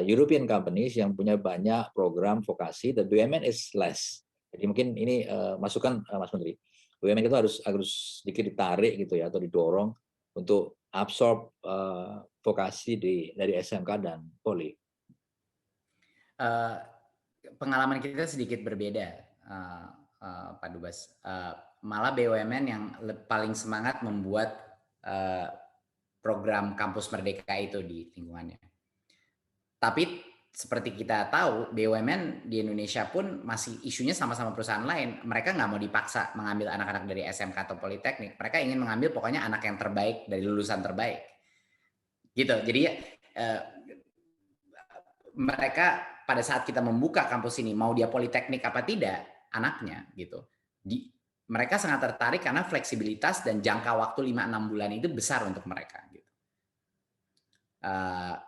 European companies yang punya banyak program vokasi, dan BUMN is less. Jadi mungkin ini masukan Mas Menteri. BUMN itu harus sedikit ditarik gitu ya, atau didorong untuk absorb vokasi dari SMK dan Poli. Pengalaman kita sedikit berbeda, Pak Dubes. Malah BUMN yang paling semangat membuat program kampus Merdeka itu di lingkungannya. Tapi seperti kita tahu, BUMN di Indonesia pun masih isunya sama-sama perusahaan lain. Mereka nggak mau dipaksa mengambil anak-anak dari SMK atau Politeknik. Mereka ingin mengambil pokoknya anak yang terbaik dari lulusan terbaik. Gitu. Jadi mereka pada saat kita membuka kampus ini, mau dia politeknik apa tidak anaknya gitu, mereka sangat tertarik karena fleksibilitas dan jangka waktu 5-6 bulan itu besar untuk mereka gitu.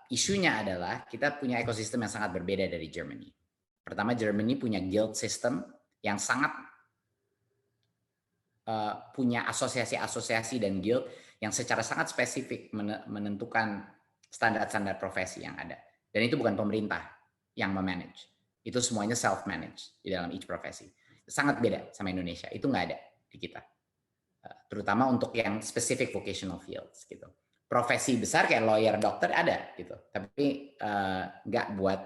Isunya adalah kita punya ekosistem yang sangat berbeda dari Germany. Pertama, Germany punya guild system yang sangat punya asosiasi-asosiasi dan guild yang secara sangat spesifik menentukan standar-standar profesi yang ada. Dan itu bukan pemerintah yang memanage. Itu semuanya self-manage di dalam each profesi. Sangat beda sama Indonesia. Itu nggak ada di kita. Terutama untuk yang specific vocational fields gitu. Profesi besar kayak lawyer, dokter ada gitu. Tapi nggak buat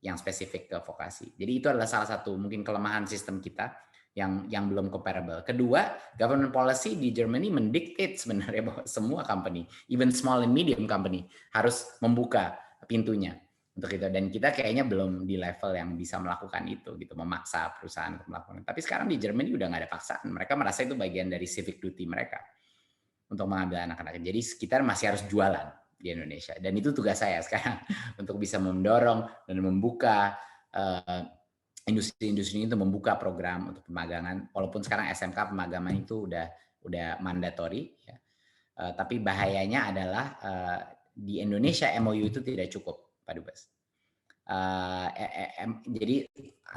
yang spesifik ke vokasi. Jadi itu adalah salah satu mungkin kelemahan sistem kita yang belum comparable. Kedua, government policy di Germany mendictate sebenarnya bahwa semua company, even small and medium company, harus membuka pintunya untuk itu, dan kita kayaknya belum di level yang bisa melakukan itu gitu, memaksa perusahaan untuk melakukan. Tapi sekarang di Germany udah nggak ada paksaan, mereka merasa itu bagian dari civic duty mereka untuk mengambil anak-anak. Jadi kita masih harus jualan di Indonesia. Dan itu tugas saya sekarang untuk bisa mendorong dan membuka industri-industri itu, membuka program untuk pemagangan. Walaupun sekarang SMK pemagangan itu udah mandatory, ya. Tapi bahayanya adalah di Indonesia MOU itu tidak cukup, Pak Dubes. Jadi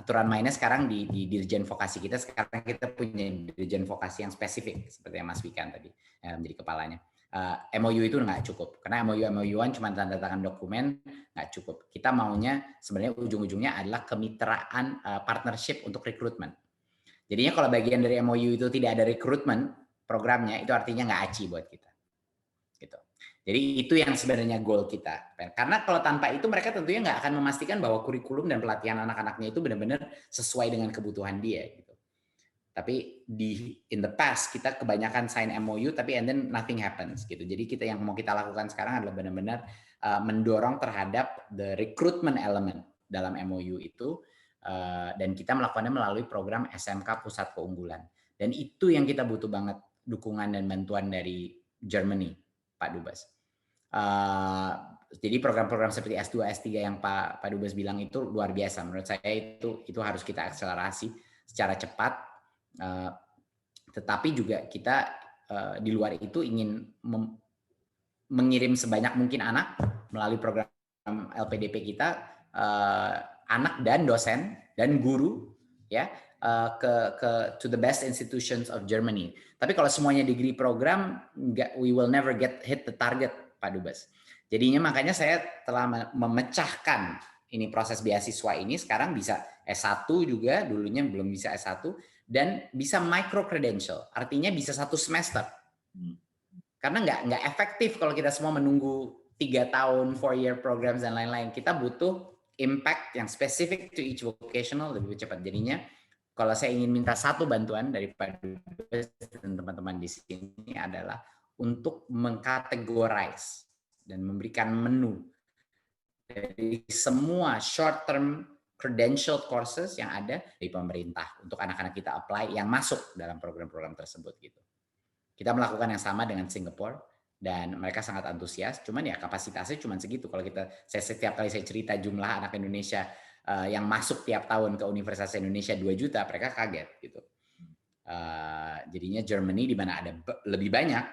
aturan mainnya sekarang di Dirjen Vokasi kita, sekarang kita punya Dirjen Vokasi yang spesifik seperti yang Mas Wikan tadi menjadi kepalanya. MOU itu nggak cukup karena MOU-an cuma tanda tangan dokumen, nggak cukup. Kita maunya sebenarnya ujung-ujungnya adalah kemitraan, partnership untuk rekrutmen. Jadinya kalau bagian dari MOU itu tidak ada rekrutmen programnya, itu artinya nggak aci buat kita. Gitu. Jadi itu yang sebenarnya goal kita. Karena kalau tanpa itu mereka tentunya nggak akan memastikan bahwa kurikulum dan pelatihan anak-anaknya itu benar-benar sesuai dengan kebutuhan dia. Gitu. Tapi in the past kita kebanyakan sign MOU tapi and then nothing happens. Gitu. Jadi yang mau kita lakukan sekarang adalah benar-benar mendorong terhadap the recruitment element dalam MOU itu, dan kita melakukannya melalui program SMK Pusat Keunggulan. Dan itu yang kita butuh banget dukungan dan bantuan dari Germany, Pak Dubes. Jadi program-program seperti S2, S3 yang Pak Dubes bilang itu luar biasa. Menurut saya itu harus kita akselerasi secara cepat. Tetapi juga kita di luar itu ingin mengirim sebanyak mungkin anak melalui program LPDP kita, anak dan dosen dan guru, ya, to the best institutions of Germany. Tapi kalau semuanya degree program, we will never hit the target, Pak Dubes. Jadinya makanya saya telah memecahkan ini proses beasiswa ini, sekarang bisa S1 juga, dulunya belum bisa S1, dan bisa micro credential, artinya bisa 1 semester. Karena nggak efektif kalau kita semua menunggu 3 tahun, 4-year programs dan lain-lain. Kita butuh impact yang spesifik to each vocational lebih cepat. Jadinya kalau saya ingin minta satu bantuan dari Pak Dubes dan teman-teman di sini adalah untuk mengkategorize dan memberikan menu dari semua short term credential courses yang ada di pemerintah untuk anak-anak kita apply yang masuk dalam program-program tersebut gitu. Kita melakukan yang sama dengan Singapura dan mereka sangat antusias. Cuman ya kapasitasnya cuma segitu. Kalau setiap kali saya cerita jumlah anak Indonesia yang masuk tiap tahun ke Universitas Indonesia 2 juta, mereka kaget gitu. Jadinya Germany di mana ada lebih banyak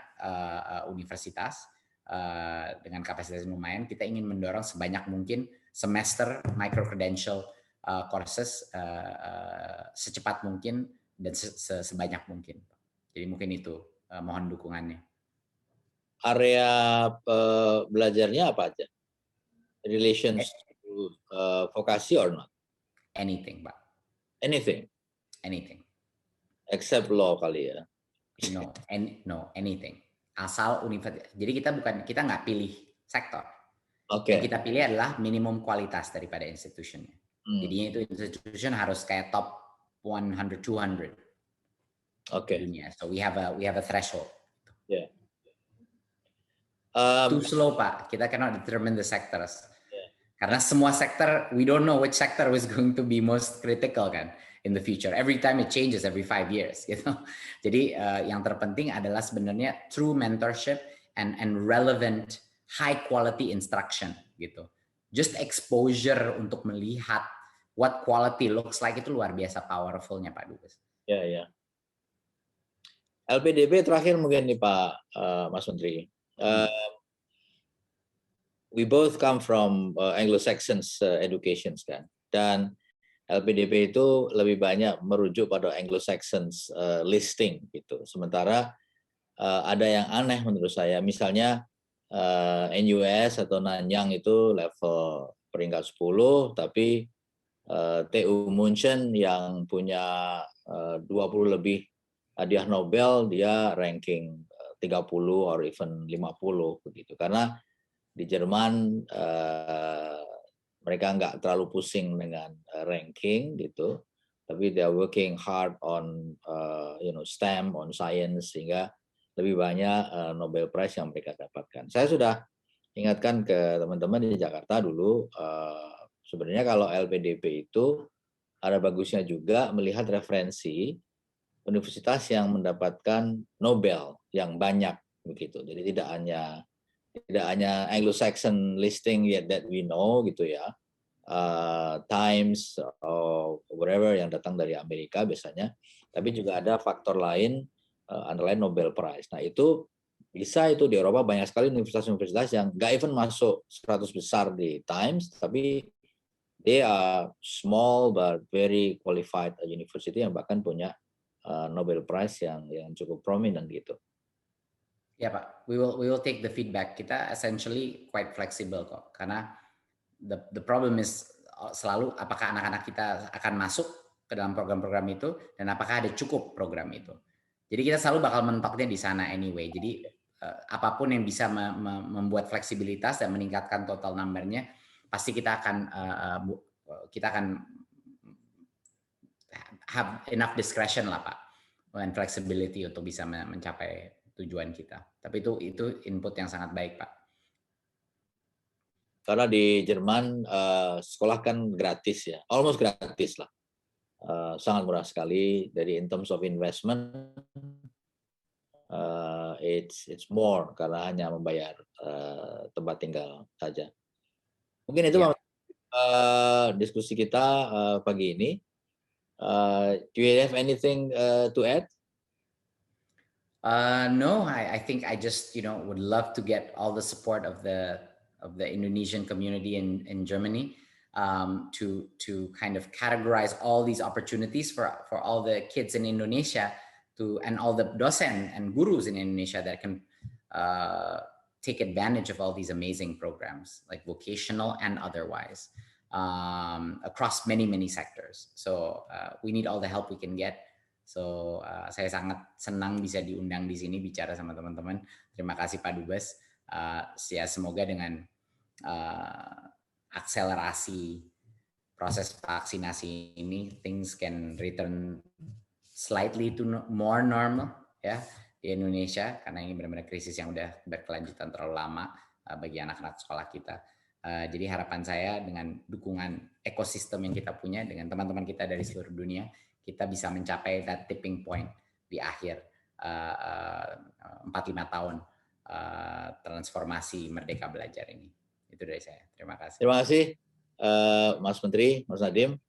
universitas dengan kapasitas lumayan, kita ingin mendorong sebanyak mungkin semester micro credential courses secepat mungkin dan sebanyak mungkin. Jadi mungkin itu mohon dukungannya. Area belajarnya apa aja? Relations to vokasi or not? Anything, Pak. Anything? Anything. Except law kali ya? No, anything. Asal universitas. Jadi kita nggak pilih sektor. Okay. Yang kita pilih adalah minimum kualitas daripada institutionnya. Jadinya itu institution harus kayak top 100, 200. Okay. Dunia. So we have a threshold. Yeah. Too slow, Pak. Kita cannot determine the sectors. Yeah. Karena semua sektor, we don't know which sector is going to be most critical kan in the future. Every time it changes every 5 years, gitu. Jadi yang terpenting adalah sebenarnya true mentorship and relevant high quality instruction gitu. Just exposure untuk melihat what quality looks like itu luar biasa powerfulnya Pak Dubes. Ya, ya. LPDP terakhir mungkin nih Pak Mas Menteri. We both come from Anglo-Saxon education kan, dan LPDP itu lebih banyak merujuk pada Anglo-Saxon listing gitu. Sementara ada yang aneh menurut saya, misalnya NUS atau Nanyang itu level peringkat 10, tapi TU München yang punya 20 lebih hadiah Nobel, dia ranking 30 or even 50 begitu. Karena di Jerman mereka nggak terlalu pusing dengan ranking gitu, tapi they are working hard on STEM, on science, sehingga lebih banyak Nobel Prize yang mereka dapatkan. Saya sudah ingatkan ke teman-teman di Jakarta dulu, sebenarnya kalau LPDP itu ada bagusnya juga melihat referensi universitas yang mendapatkan Nobel yang banyak begitu. Jadi tidak hanya tidak hanya Anglo-Saxon listing yet that we know gitu ya, Times or whatever yang datang dari Amerika biasanya, tapi juga ada faktor lain antara lain Nobel Prize. Nah itu bisa itu di Eropa banyak sekali universitas-universitas yang nggak even masuk 100 besar di Times, tapi they are small but very qualified university yang bahkan punya Nobel Prize yang cukup prominent gitu. Ya Pak, we will take the feedback. Kita essentially quite flexible kok, karena the problem is selalu apakah anak-anak kita akan masuk ke dalam program-program itu dan apakah ada cukup program itu. Jadi kita selalu bakal mentoknya di sana anyway. Jadi apapun yang bisa membuat fleksibilitas dan meningkatkan total number-nya, pasti kita akan have enough discretion lah Pak, and flexibility untuk bisa mencapai tujuan kita. Tapi itu input yang sangat baik Pak. Karena di Jerman sekolah kan gratis ya, almost gratis lah, sangat murah sekali. Dari in terms of investment, it's more karena hanya membayar tempat tinggal saja. Mungkin itu diskusi kita pagi ini. Do you have anything to add? No, I think I just would love to get all the support of the Indonesian community in Germany to kind of categorize all these opportunities for all the kids in Indonesia and all the dosen and gurus in Indonesia that can take advantage of all these amazing programs, like vocational and otherwise, across many sectors. So we need all the help we can get. So saya sangat senang bisa diundang di sini bicara sama teman-teman. Terima kasih Pak Dubes. Ya semoga dengan akselerasi proses vaksinasi ini, things can return slightly to more normal ya di Indonesia, karena ini benar-benar krisis yang udah berkelanjutan terlalu lama bagi anak-anak sekolah kita. Jadi harapan saya dengan dukungan ekosistem yang kita punya dengan teman-teman kita dari seluruh dunia, kita bisa mencapai that tipping point di akhir 4-5 tahun transformasi Merdeka Belajar ini. Itu dari saya. Terima kasih. Terima kasih Mas Menteri, Mas Nadiem,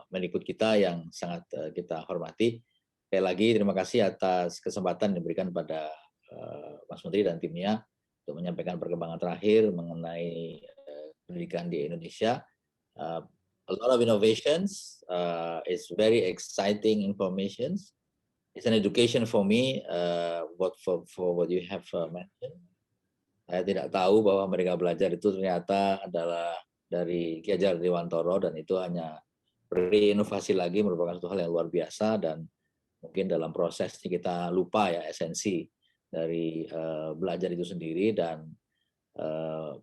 Mendikbud kita yang sangat kita hormati. Sekali lagi terima kasih atas kesempatan yang diberikan pada Mas Menteri dan timnya untuk menyampaikan perkembangan terakhir mengenai pendidikan di Indonesia. A lot of innovations. It's very exciting information. It's an education for me. For what you have mentioned. Saya tidak tahu bahwa Merdeka Belajar itu ternyata adalah dari Ki Hajar Dewantoro, dan itu hanya berinovasi lagi, merupakan satu hal yang luar biasa, dan mungkin dalam prosesnya kita lupa ya esensi dari belajar itu sendiri, dan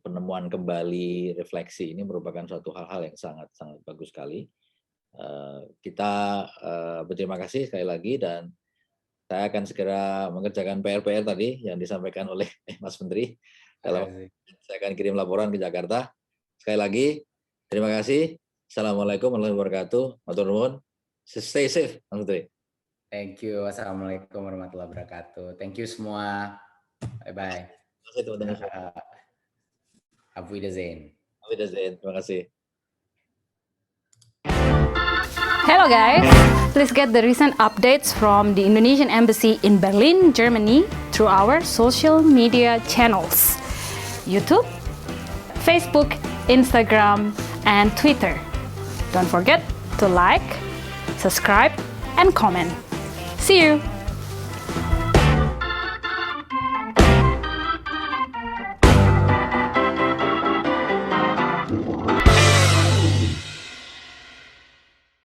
penemuan kembali refleksi ini merupakan suatu hal-hal yang sangat bagus sekali. Kita berterima kasih sekali lagi, dan saya akan segera mengerjakan PR tadi yang disampaikan oleh Mas Menteri. Saya akan kirim laporan ke Jakarta. Sekali lagi terima kasih. Assalamualaikum warahmatullahi wabarakatuh. Matur nuwun. Stay safe, Mas Menteri. Thank you. Assalamualaikum warahmatullahi wabarakatuh. Thank you semua. Bye-bye. Terima kasih teman-teman. Auf Wiedersehen. Auf Wiedersehen. Terima kasih. Hello guys, please get the recent updates from the Indonesian Embassy in Berlin, Germany through our social media channels, YouTube, Facebook, Instagram, and Twitter. Don't forget to like, subscribe, and comment. See you!